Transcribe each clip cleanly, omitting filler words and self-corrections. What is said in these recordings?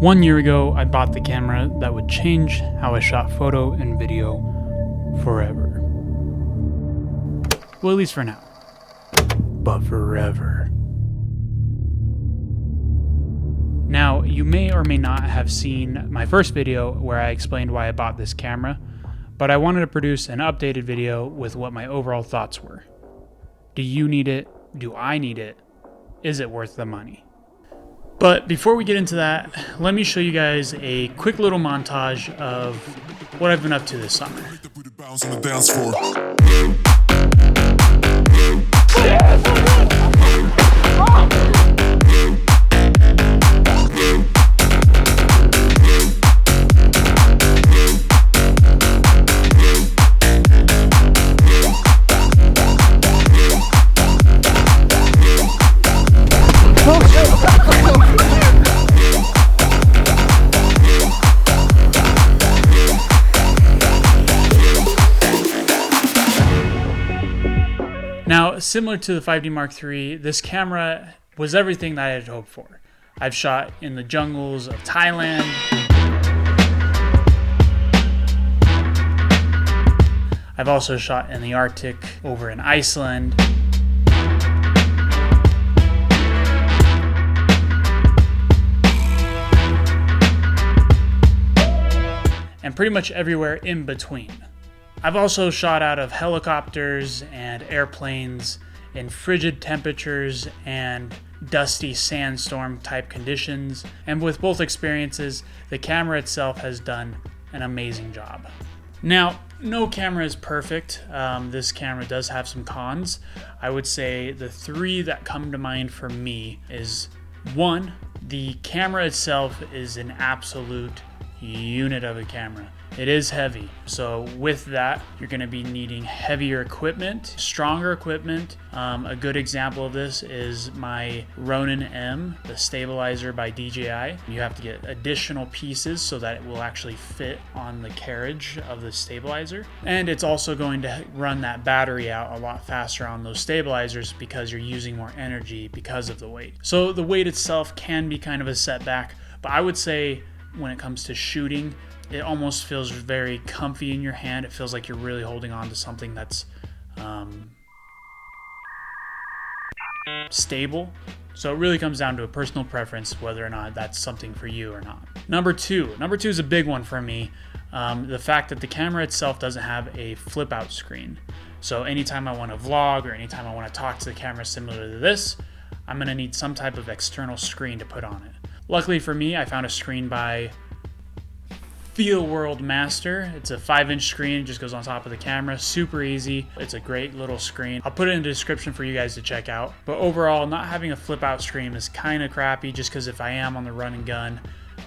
1 year ago, I bought the camera that would change how I shot photo and video forever. Well, at least for now. But forever. Now, you may or may not have seen my first video where I explained why I bought this camera, but I wanted to produce an updated video with what my overall thoughts were. Do you need it? Do I need it? Is it worth the money? But before we get into that, let me show you guys a quick little montage of what I've been up to this summer. Now, similar to the 5D Mark III, this camera was everything that I had hoped for. I've shot in the jungles of Thailand. I've also shot in the Arctic over in Iceland. And pretty much everywhere in between. I've also shot out of helicopters and airplanes in frigid temperatures and dusty sandstorm type conditions. And with both experiences, the camera itself has done an amazing job. Now, no camera is perfect. This camera does have some cons. I would say the three that come to mind for me is, one, the camera itself is an absolute unit of a camera. It is heavy, so with that you're going to be needing heavier equipment, stronger equipment. A good example of this is my Ronin M, the stabilizer by DJI. You have to get additional pieces so that it will actually fit on the carriage of the stabilizer, and it's also going to run that battery out a lot faster on those stabilizers because you're using more energy because of the weight. So the weight itself can be kind of a setback, but I would say when it comes to shooting, it almost feels very comfy in your hand. It feels like you're really holding on to something that's stable. So it really comes down to a personal preference whether or not that's something for you or not. Number two is a big one for me. The fact that the camera itself doesn't have a flip out screen. So anytime I want to vlog or anytime I want to talk to the camera similar to this, I'm going to need some type of external screen to put on it. Luckily for me, I found a screen by Feel World Master. It's a 5-inch screen. It just goes on top of the camera. Super easy. It's a great little screen. I'll put it in the description for you guys to check out. But overall, not having a flip out screen is kind of crappy, just because if I am on the run and gun,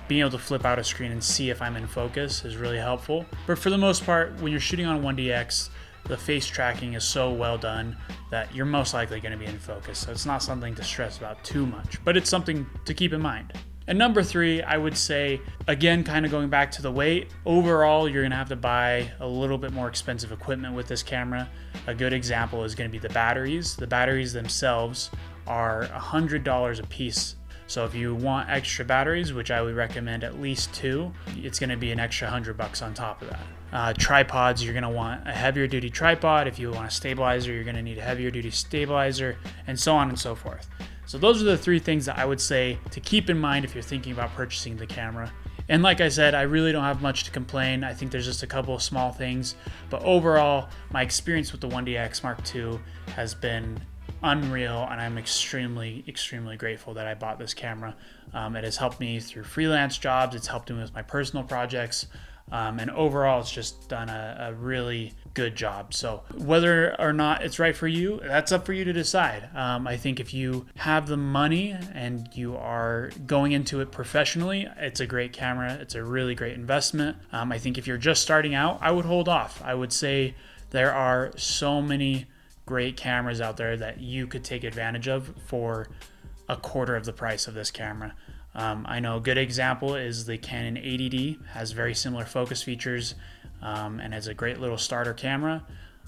being able to flip out a screen and see if I'm in focus is really helpful. But for the most part, when you're shooting on 1DX, the face tracking is so well done that you're most likely going to be in focus. So it's not something to stress about too much, but it's something to keep in mind. And number three, I would say, again, kind of going back to the weight, overall, you're going to have to buy a little bit more expensive equipment with this camera. A good example is going to be the batteries. The batteries themselves are $100 a piece. So if you want extra batteries, which I would recommend at least 2, it's going to be an extra $100 on top of that. Tripods, you're going to want a heavier duty tripod. If you want a stabilizer, you're going to need a heavier duty stabilizer, and so on and so forth. So those are the 3 things that I would say to keep in mind if you're thinking about purchasing the camera. And like I said, I really don't have much to complain. I think there's just a couple of small things, but overall, my experience with the 1DX Mark II has been unreal, and I'm extremely grateful that I bought this camera. It has helped me through freelance jobs. It's helped me with my personal projects. And overall, it's just done a really good job. So whether or not it's right for you, that's up for you to decide. I think if you have the money and you are going into it professionally, it's a great camera. It's a really great investment. I think if you're just starting out, I would hold off. I would say there are so many great cameras out there that you could take advantage of for a quarter of the price of this camera. I know a good example is the Canon 80D, has very similar focus features and has a great little starter camera.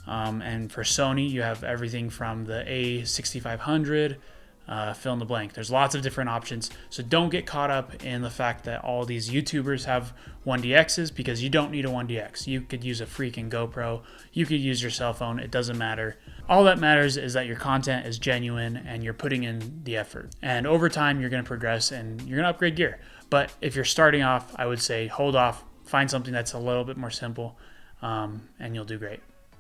And for Sony, you have everything from the A6500 fill in the blank. There's lots of different options. So don't get caught up in the fact that all these YouTubers have 1DXs, because you don't need a 1DX. You could use a freaking GoPro. You could use your cell phone. It doesn't matter. All that matters is that your content is genuine and you're putting in the effort. And over time, you're going to progress and you're going to upgrade gear. But if you're starting off, I would say hold off, find something that's a little bit more simple, and you'll do great.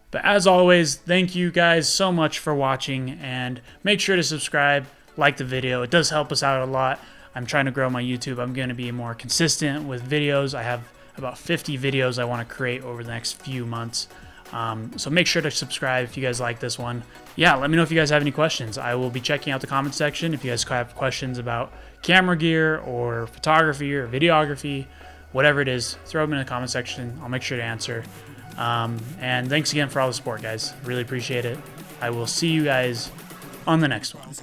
But as always, thank you guys so much for watching, and make sure to subscribe, like the video. It does help us out a lot. I'm trying to grow my YouTube. I'm going to be more consistent with videos. I have about 50 videos I want to create over the next few months. So make sure to subscribe if you guys like this one. Yeah, let me know if you guys have any questions. I will be checking out the comment section. If you guys have questions about camera gear or photography or videography, whatever it is, throw them in the comment section. I'll make sure to answer. And thanks again for all the support, guys. Really appreciate it. I will see you guys on the next one.